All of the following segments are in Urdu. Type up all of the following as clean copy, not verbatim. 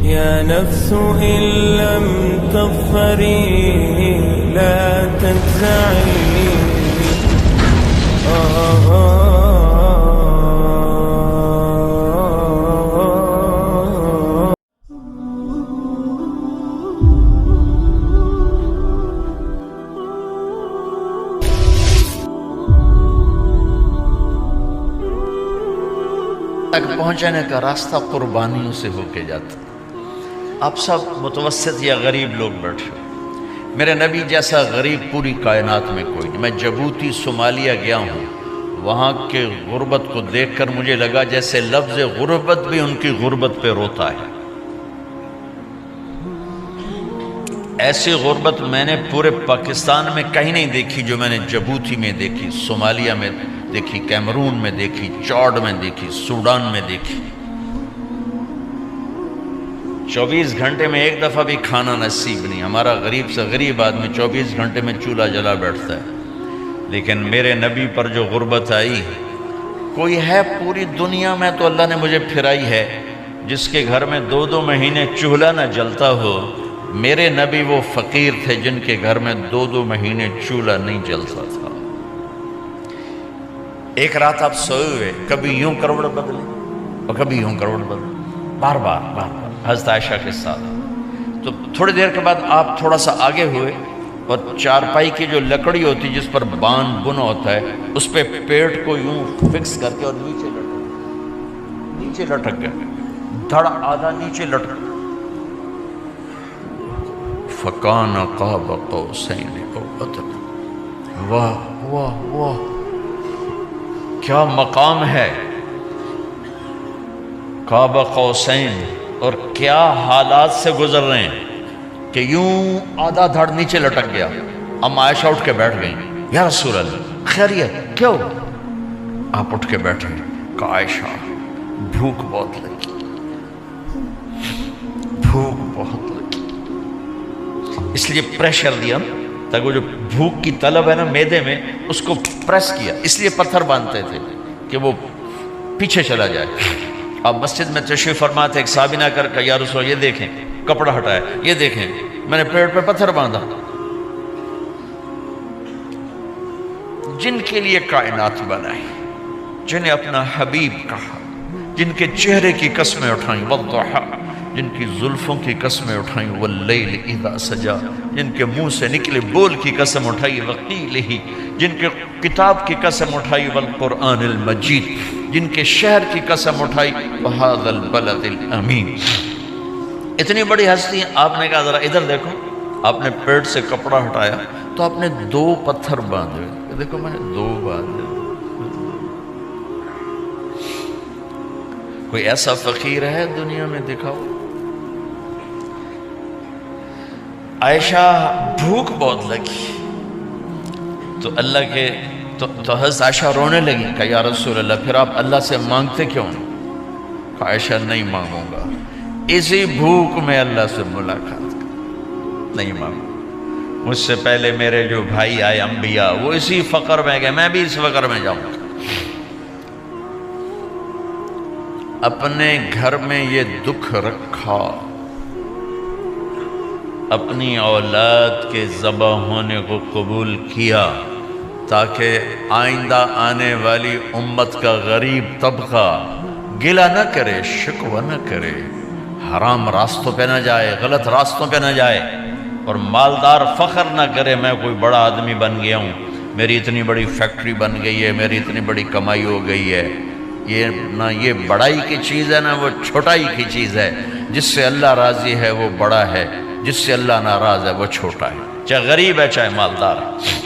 يا نفس إن لم تظفري لا تجزعي تک پہنچنے کا راستہ قربانیوں سے ہو کے جاتا. آپ سب متوسط یا غریب لوگ بیٹھے ہو. میرے نبی جیسا غریب پوری کائنات میں کوئی نہیں. میں جبوتی صومالیہ گیا ہوں، وہاں کے غربت کو دیکھ کر مجھے لگا جیسے لفظ غربت بھی ان کی غربت پہ روتا ہے. ایسی غربت میں نے پورے پاکستان میں کہیں نہیں دیکھی جو میں نے جبوتی میں دیکھی، صومالیہ میں دیکھی، کیمرون میں دیکھی، چاڈ میں دیکھی، سوڈان میں دیکھی. 24 گھنٹے میں ایک دفعہ بھی کھانا نصیب نہیں. ہمارا غریب سے غریب آدمی 24 گھنٹے میں چولہا جلا بیٹھتا ہے. لیکن میرے نبی پر جو غربت آئی، کوئی ہے پوری دنیا میں تو اللہ نے مجھے پھرائی ہے جس کے گھر میں 2 مہینے چولہا نہ جلتا ہو. میرے نبی وہ فقیر تھے جن کے گھر میں 2 مہینے چولہا نہیں جلتا تھا. ایک رات آپ سوئے ہوئے، کبھی یوں کروڑ بدلے اور کبھی یوں کروڑ بدلے، بار بار حضرت عائشہ کے ساتھ. تو تھوڑی دیر کے بعد آپ تھوڑا سا آگے ہوئے اور چارپائی کی جو لکڑی ہوتی جس پر بان بنا ہوتا ہے اس پہ پیٹ کو یوں فکس کر کے اور نیچے لٹک گئے، دھڑ آدھا نیچے لٹک. فَكَانَ قَابَ قَوْسَيْنِ أَوْ أَدْنَىٰ. واہ واہ واہ، کیا مقام ہے قاب قوسین، اور کیا حالات سے گزر رہے ہیں کہ یوں آدھا دھڑ نیچے لٹک گیا. ام عائشہ اٹھ کے بیٹھ گئیں، یا رسول اللہ خیریت کیوں؟ آپ اٹھ کے بیٹھے کہ عائشہ بھوک بہت لگی، بھوک بہت لگی، اس لیے پریشر دیا تاکہ وہ جو بھوک کی طلب ہے نا میدے میں اس کو پریس کیا. اس لیے پتھر باندھتے تھے کہ وہ پیچھے چلا جائے. اب مسجد میں تشریف فرما تھے، ایک صحابی نے کر یا رسول یہ دیکھیں، کپڑا ہٹایا، یہ دیکھیں میں نے پیٹ پہ پتھر باندھا. جن کے لیے کائنات بنائی، جنہیں اپنا حبیب کہا، جن کے چہرے کی قسمیں اٹھائیں، والضحیٰ، جن کی زلفوں کی قسمیں اٹھائیں، واللیل اذا سجا، جن کے منہ سے نکلے بول کی قسم اٹھائی، وقیلہ، جن کے کتاب کی قسم اٹھائی، والقرآن المجید، جن کے شہر کی قسم اٹھائی، وہذا البلد الامین. اتنی بڑی ہستی ہیں. آپ نے کہا ذرا ادھر دیکھو. آپ نے پیٹ سے کپڑا ہٹایا تو آپ نے 2 پتھر باندھے. دیکھو میں نے 2 باندھے. کوئی ایسا فقیر ہے دنیا میں؟ دکھاؤ. عائشہ بھوک بہت لگی تو اللہ کے تو حضرت عائشہ رونے لگی کہ یا رسول اللہ پھر آپ اللہ سے مانگتے کیوں نہیں؟ عائشہ نہیں مانگوں گا، اسی بھوک میں اللہ سے ملاقات نہیں مانگوں. مجھ سے پہلے میرے جو بھائی آئے انبیاء وہ اسی فقر میں گئے، میں بھی اس فقر میں جاؤں گا. اپنے گھر میں یہ دکھ رکھا، اپنی اولاد کے ذبح ہونے کو قبول کیا تاکہ آئندہ آنے والی امت کا غریب طبقہ گلہ نہ کرے، شکوہ نہ کرے، حرام راستوں پہ نہ جائے، غلط راستوں پہ نہ جائے، اور مالدار فخر نہ کرے میں کوئی بڑا آدمی بن گیا ہوں، میری اتنی بڑی فیکٹری بن گئی ہے، میری اتنی بڑی کمائی ہو گئی ہے. یہ نہ یہ بڑائی کی چیز ہے نہ وہ چھوٹائی کی چیز ہے. جس سے اللہ راضی ہے وہ بڑا ہے، جس سے اللہ ناراض ہے وہ چھوٹا ہے، چاہے غریب ہے چاہے مالدار ہے.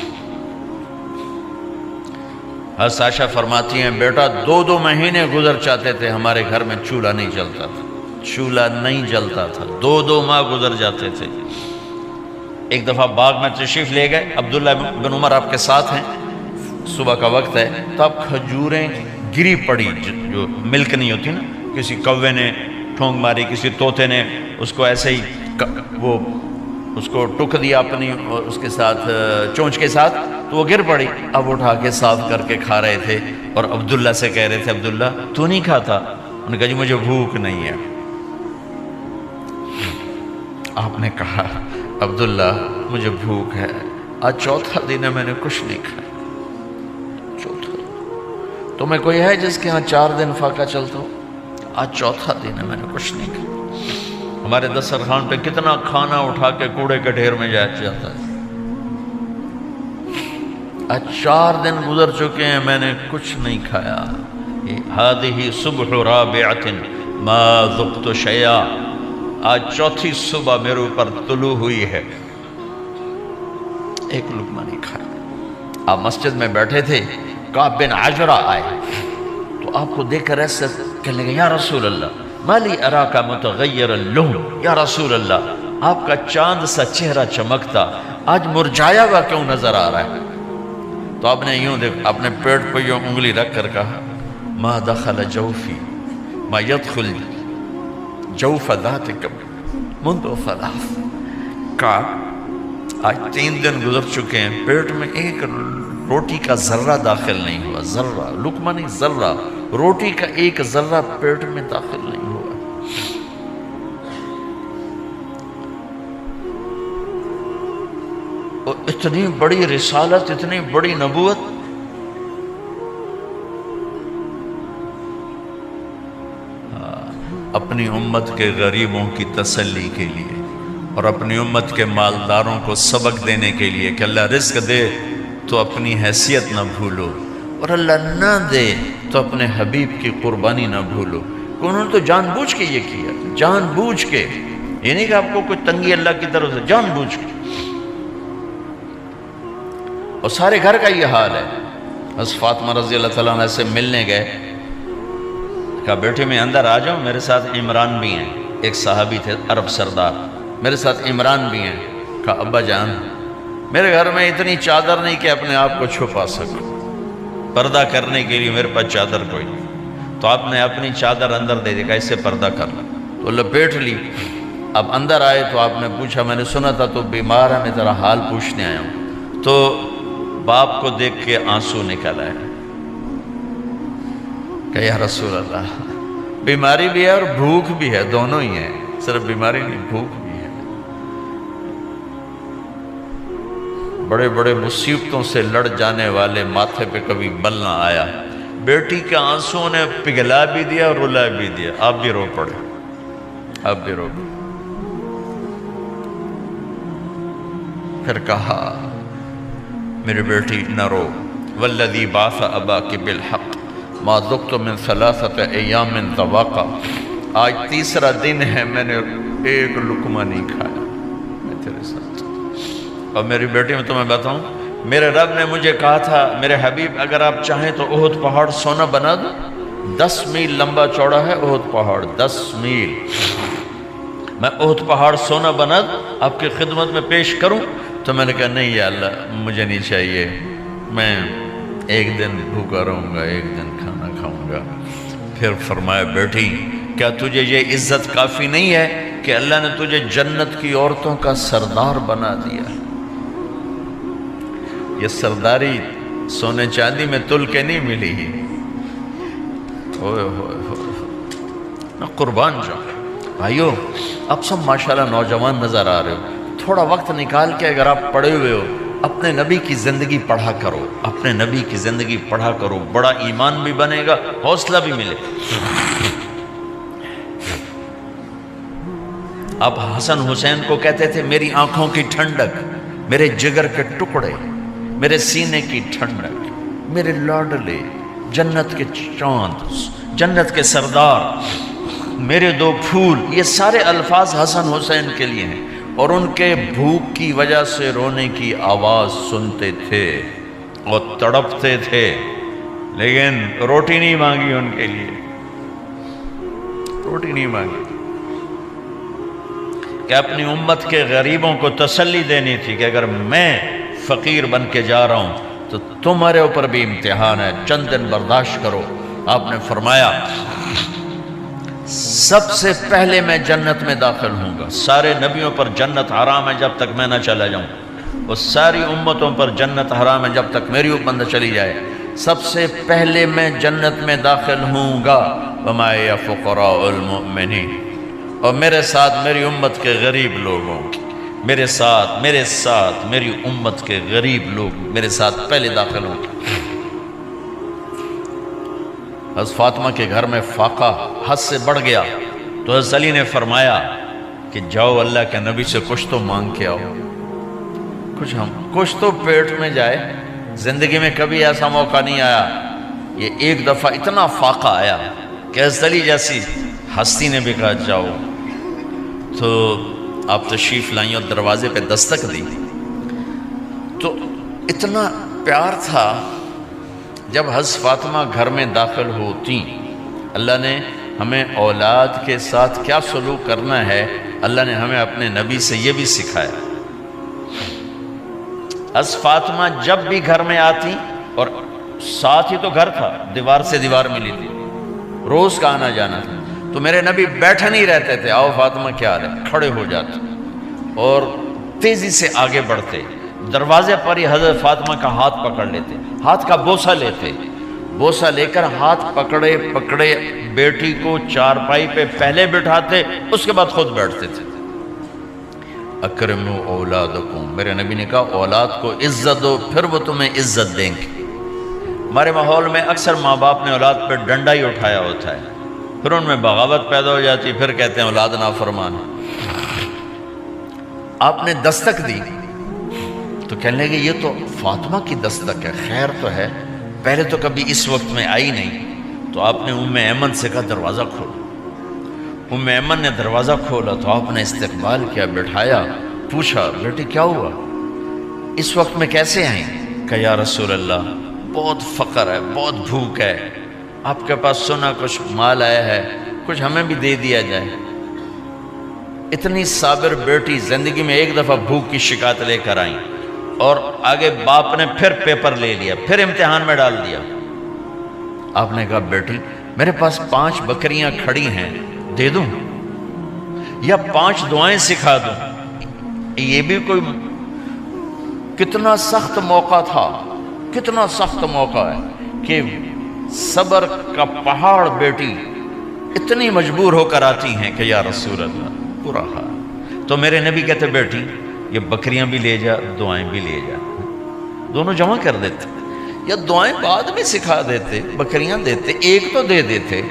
حضرت عائشہ فرماتی ہیں بیٹا 2 مہینے گزر جاتے تھے ہمارے گھر میں چولہا نہیں جلتا تھا، چولہا نہیں جلتا تھا، 2 ماہ گزر جاتے تھے. ایک دفعہ باغ میں تشریف لے گئے، عبداللہ بن عمر آپ کے ساتھ ہیں، صبح کا وقت ہے تو اب کھجوریں گری پڑی جو ملک نہیں ہوتی نا، کسی کوے نے ٹھونگ ماری، کسی طوطے نے اس کو ایسے ہی وہ اس کو ٹک دیا اپنی اس کے ساتھ چونچ کے ساتھ تو وہ گر پڑی. اب اٹھا کے صاف کر کے کھا رہے تھے اور عبداللہ سے کہہ رہے تھے عبداللہ تو نہیں کھاتا؟ انہوں نے کہا جی مجھے بھوک نہیں ہے. آپ نے کہا عبداللہ مجھے بھوک ہے، آج چوتھا دن ہے میں نے کچھ نہیں کھایا، چوتھا دن۔ تمہیں کوئی ہے جس کے ہاں 4 دن فاقہ چلتا ہو؟ آج چوتھا دن ہے میں نے کچھ نہیں کھایا۔ ہمارے دسترخوان پہ کتنا کھانا اٹھا کے کوڑے کے ڈھیر میں جاتا ہے، آج 4 دن گزر چکے ہیں میں نے کچھ نہیں کھایا۔ ہذہ صبح رابعۃ ما ذقت شیئا، آج چوتھی صبح میرے اوپر طلوع ہوئی ہے، ایک لقمہ نہیں کھایا۔ آپ مسجد میں بیٹھے تھے، کعب بن عجرہ آئے تو آپ کو دیکھ کر ایسے کہنے لگے یا رسول اللہ ما لی اراک متغیر اللون، یا رسول اللہ آپ کا چاند سا چہرہ چمکتا آج مرجھایا ہوا کیوں نظر آ رہا ہے؟ تو آپ نے یوں دیکھ اپنے پیٹ پہ یوں انگلی رکھ کر کہا ما دخل جوفی ما يدخل جوف ذاتک منذ ثلاث۔ کہا آج 3 دن گزر چکے ہیں، پیٹ میں ایک روٹی کا ذرہ داخل نہیں ہوا، ذرہ، لقمہ نہیں ذرہ، روٹی کا ایک ذرہ پیٹ میں داخل نہیں ہوا۔ اور اتنی بڑی رسالت، اتنی بڑی نبوت، اپنی امت کے غریبوں کی تسلی کے لیے اور اپنی امت کے مالداروں کو سبق دینے کے لیے کہ اللہ رزق دے تو اپنی حیثیت نہ بھولو، اور اللہ نہ دے تو اپنے حبیب کی قربانی نہ بھولو۔ انہوں نے تو جان بوجھ کے یہ کیا، جان بوجھ کے، یہ نہیں کہ آپ کو کوئی تنگی اللہ کی طرف سے، جان بوجھ کے۔ اور سارے گھر کا یہ حال ہے۔ بس فاطمہ رضی اللہ تعالیٰ عنہ سے ملنے گئے، کہا بیٹے میں اندر آ جاؤں، میرے ساتھ عمران بھی ہیں، ایک صحابی تھے عرب سردار، میرے ساتھ عمران بھی ہیں۔ کہا ابا جان میرے گھر میں اتنی چادر نہیں کہ اپنے آپ کو چھپا سکوں، پردہ کرنے کے لیے میرے پاس چادر کوئی، تو آپ نے اپنی چادر اندر دے دی، کہا اس سے پردہ کر لیں، تو لپیٹ لی۔ اب اندر آئے تو آپ نے پوچھا میں نے سنا تھا تو بیمار ہے، میں تیرا حال پوچھنے آیا ہوں۔ تو باپ کو دیکھ کے آنسو نکل آئے کہ یا رسول اللہ بیماری بھی ہے اور بھوک بھی ہے، دونوں ہی ہیں، صرف بیماری نہیں بھوک بھی ہے۔ بڑے بڑے مصیبتوں سے لڑ جانے والے ماتھے پہ کبھی بل نہ آیا۔ بیٹی کے آنسوں نے پگھلا بھی دیا اور رلا بھی دیا، آپ بھی رو پڑے، آپ بھی رو پڑے۔ پھر کہا میری بیٹی نہ رو، والذی بعث اباک بالحق ما ذقت من 3 ایام ذواقا، آج 3 دن ہے میں نے ایک لقمہ نہیں کھایا، میں تیرے ساتھ۔ اور میری بیٹی میں تمہیں بتاؤں، میرے رب نے مجھے کہا تھا میرے حبیب اگر آپ چاہیں تو احد پہاڑ سونا بنا دو، 10 میل لمبا چوڑا ہے احد پہاڑ، 10 میل، میں احد پہاڑ سونا بنا دوں آپ کی خدمت میں پیش کروں؟ تو میں نے کہا نہیں یا اللہ مجھے نہیں چاہیے، میں ایک دن بھوکا رہوں گا، ایک دن کھانا کھاؤں گا۔ پھر فرمایا بیٹی کیا تجھے یہ عزت کافی نہیں ہے کہ اللہ نے تجھے جنت کی عورتوں کا سردار بنا دیا؟ یہ سرداری سونے چاندی میں تل کے نہیں ملی ہی، ہوئے ہوئے ہوئے، میں قربان جاؤں۔ بھائیو اب سب ماشاءاللہ نوجوان نظر آ رہے ہو، تھوڑا وقت نکال کے اگر آپ پڑھے ہوئے ہو اپنے نبی کی زندگی پڑھا کرو، اپنے نبی کی زندگی پڑھا کرو، بڑا ایمان بھی بنے گا، حوصلہ بھی ملے۔ آپ حسن حسین کو کہتے تھے میری آنکھوں کی ٹھنڈک، میرے جگر کے ٹکڑے، میرے سینے کی ٹھنڈک، میرے لاڈلے، جنت کے چاند، جنت کے سردار، میرے 2 پھول، یہ سارے الفاظ حسن حسین کے لیے ہیں۔ اور ان کے بھوک کی وجہ سے رونے کی آواز سنتے تھے اور تڑپتے تھے، لیکن روٹی نہیں مانگی ان کے لیے، روٹی نہیں مانگی، کہ اپنی امت کے غریبوں کو تسلی دینی تھی کہ اگر میں فقیر بن کے جا رہا ہوں تو تمہارے اوپر بھی امتحان ہے، چند دن برداشت کرو۔ آپ نے فرمایا سب سے پہلے میں جنت میں داخل ہوں گا، سارے نبیوں پر جنت حرام ہے جب تک میں نہ چلا جاؤں، اور ساری امتوں پر جنت حرام ہے جب تک میری امت نہ چلی جائے، سب سے پہلے میں جنت میں داخل ہوں گا۔ وَمَا يَا فُقَرَاءُ الْمُؤْمِنِينَ، اور میرے ساتھ میری امت کے غریب لوگوں کی، میرے ساتھ میری امت کے غریب لوگ میرے ساتھ پہلے داخل ہوں گے۔ حضرت فاطمہ کے گھر میں فاقہ حد سے بڑھ گیا تو حضرت علی نے فرمایا کہ جاؤ اللہ کے نبی سے کچھ تو مانگ کے آؤ، کچھ تو پیٹ میں جائے۔ زندگی میں کبھی ایسا موقع نہیں آیا، یہ ایک دفعہ اتنا فاقہ آیا کہ حضرت علی جیسی ہستی نے بھی کہا جاؤ۔ تو آپ تشریف لائیں اور دروازے پہ دستک دی تو اتنا پیار تھا۔ جب حضرت فاطمہ گھر میں داخل ہوتی، اللہ نے ہمیں اولاد کے ساتھ کیا سلوک کرنا ہے، اللہ نے ہمیں اپنے نبی سے یہ بھی سکھایا۔ حضرت فاطمہ جب بھی گھر میں آتی، اور ساتھ ہی تو گھر تھا، دیوار سے دیوار ملی تھی، روز کا آنا جانا تھا، تو میرے نبی بیٹھے نہیں رہتے تھے، آؤ فاطمہ کیا حال ہے، کھڑے ہو جاتے اور تیزی سے آگے بڑھتے، دروازے پر ہی حضرت فاطمہ کا ہاتھ پکڑ لیتے، ہاتھ کا بوسہ لیتے، بوسہ لے کر ہاتھ پکڑے بیٹی کو چارپائی پہ پہلے بٹھاتے، اس کے بعد خود بیٹھتے تھے۔ اکرموا اولادکم، میرے نبی نے کہا اولاد کو عزت دو، پھر وہ تمہیں عزت دیں گے۔ ہمارے ماحول میں اکثر ماں باپ نے اولاد پہ ڈنڈا ہی اٹھایا ہوتا ہے، پھر ان میں بغاوت پیدا ہو جاتی، پھر کہتے ہیں اولاد نافرمان۔ آپ نے دستک دی تو کہنے لگے یہ تو فاطمہ کی دستک ہے، خیر تو ہے، پہلے تو کبھی اس وقت میں آئی نہیں۔ تو آپ نے ام ایمن سے کہا دروازہ کھولو۔ ام ایمن نے دروازہ کھولا تو آپ نے استقبال کیا، بٹھایا، پوچھا بیٹی کیا ہوا، اس وقت میں کیسے آئیں؟ کہا یا رسول اللہ بہت فقر ہے، بہت بھوک ہے، آپ کے پاس سنا کچھ مال آیا ہے، کچھ ہمیں بھی دے دیا جائے۔ اتنی صابر بیٹی زندگی میں ایک دفعہ بھوک کی شکایت لے کر آئیں، اور آگے باپ نے پھر پیپر لے لیا، پھر امتحان میں ڈال دیا۔ آپ نے کہا بیٹی میرے پاس 5 بکریاں کھڑی ہیں، دے دوں یا 5 دعائیں سکھا دوں؟ یہ بھی کوئی کتنا سخت موقع تھا، کتنا سخت موقع ہے کہ صبر کا پہاڑ بیٹی اتنی مجبور ہو کر آتی ہیں کہ یا رسول اللہ برا حال۔ تو میرے نبی کہتے بیٹی یہ بکریاں بھی لے جا، دعائیں بھی لے جا، دونوں جمع کر دیتے، یا دعائیں بعد میں سکھا دیتے، بکریاں دیتے، ایک تو دے دیتے،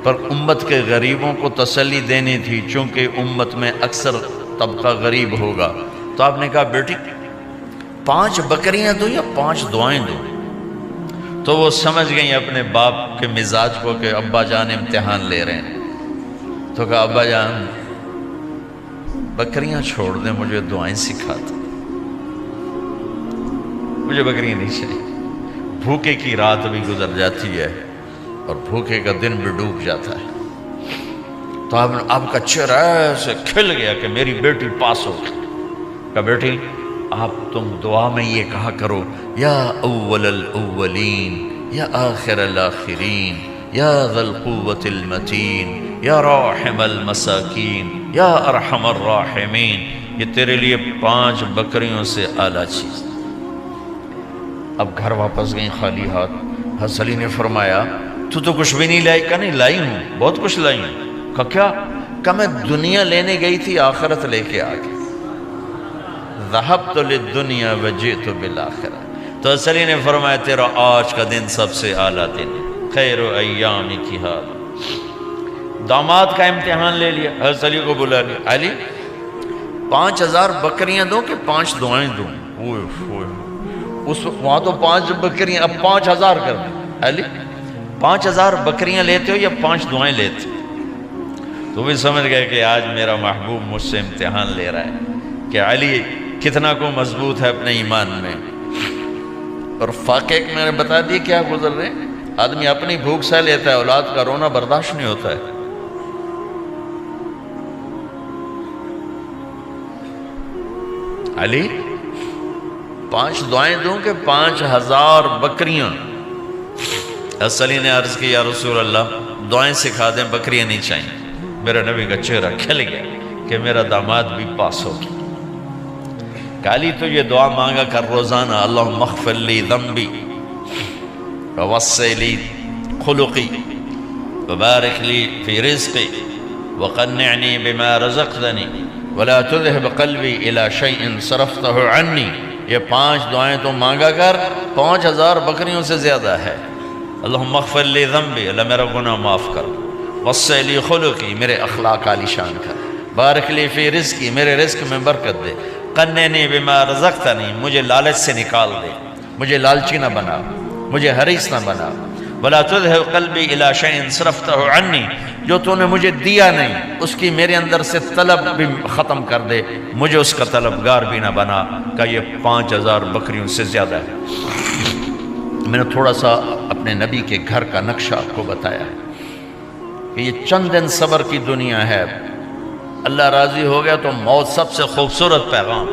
پر امت کے غریبوں کو تسلی دینی تھی، چونکہ امت میں اکثر طبقہ غریب ہوگا۔ تو آپ نے کہا بیٹی 5 بکریاں دوں یا 5 دعائیں دوں؟ تو وہ سمجھ گئیں اپنے باپ کے مزاج کو کہ ابا جان امتحان لے رہے ہیں۔ تو کہا ابا جان بکریاں چھوڑ دیں، مجھے دعائیں سکھا دیں، مجھے بکریاں نہیں چاہیے۔ بھوکے کی رات بھی گزر جاتی ہے اور بھوکے کا دن بھی ڈوب جاتا ہے۔ تو آپ کا چہرہ ایسے کھل گیا کہ میری بیٹی پاس ہو گئی۔ کہا بیٹی آپ تم دعا میں یہ کہا کرو یا اول الاولین یا آخر الاخرین یا ذا القوة المتین یا راحم المساکین یا ارحم الراحمین، یہ تیرے لیے 5 بکریوں سے اعلیٰ چیز۔ اب گھر واپس گئیں خالی ہاتھ۔ حضرت علی نے فرمایا تو کچھ بھی نہیں لائی؟ کہا نہیں لائی ہوں، بہت کچھ لائی ہوں۔ کہا کیا؟ کہا میں دنیا لینے گئی تھی، آخرت لے کے آ گئی۔ ذہبت للدنیا وجئت بالآخرہ۔ تو حضرت علی نے فرمایا تیرا آج کا دن سب سے اعلیٰ دن، خیر ایام کی حال۔ داماد کا امتحان لے لیا، حضرت علی کو بلا لیا، علی 5000 بکریاں دوں کہ 5 دعائیں دوں؟ اس وہاں تو 5 بکریاں، اب 5000 کر دیں۔ علی 5000 بکریاں لیتے ہو یا 5 دعائیں لیتے؟ تو بھی سمجھ گئے کہ آج میرا محبوب مجھ سے امتحان لے رہا ہے کہ علی کتنا کو مضبوط ہے اپنے ایمان میں۔ اور فاقے میں نے بتا دیا کیا گزر رہے ہیں۔ آدمی اپنی بھوک سہ لیتا ہے، اولاد کا رونا برداشت نہیں ہوتا ہے۔ علی 5 دعائیں دوں کہ 5000 بکریاں؟ حضرت علی نے عرض کی یا رسول اللہ دعائیں سکھا دیں، بکریاں نہیں چاہیے۔ میرا نبی کا چہرہ کھل گیا کہ میرا داماد بھی پاس ہو گیا۔ علی تو یہ دعا مانگا کر روزانہ، اللہم اغفر لی ذنبی ووسع لی خلقی وبارک لی فی رزقی وقنعنی بما رزقتنی ولا تذهب قلبی الی شیء صرفتہ عنی. یہ 5 دعائیں تو مانگا کر، 5000 بکریوں سے زیادہ ہے. اللہم اغفر لی ذنبی، اللہ میرا گناہ معاف کر. وسع لی خلقی، میرے اخلاق عالی شان کر. بارک لی فی رزقی، میرے رزق میں برکت دے. قنعنی بما رزقتنی، مجھے لالچ سے نکال دے، مجھے لالچی نہ بنا، مجھے حریص نہ بنا. ولا تذهب قلبی الی شیء صرفتہ عنی، جو تو نے مجھے دیا نہیں اس کی میرے اندر سے طلب بھی ختم کر دے، مجھے اس کا طلبگار بھی نہ بنا. کہ یہ 5000 بکریوں سے زیادہ ہے. میں نے تھوڑا سا اپنے نبی کے گھر کا نقشہ آپ کو بتایا ہے کہ یہ چند دن صبر کی دنیا ہے، اللہ راضی ہو گیا تو موت سب سے خوبصورت پیغام.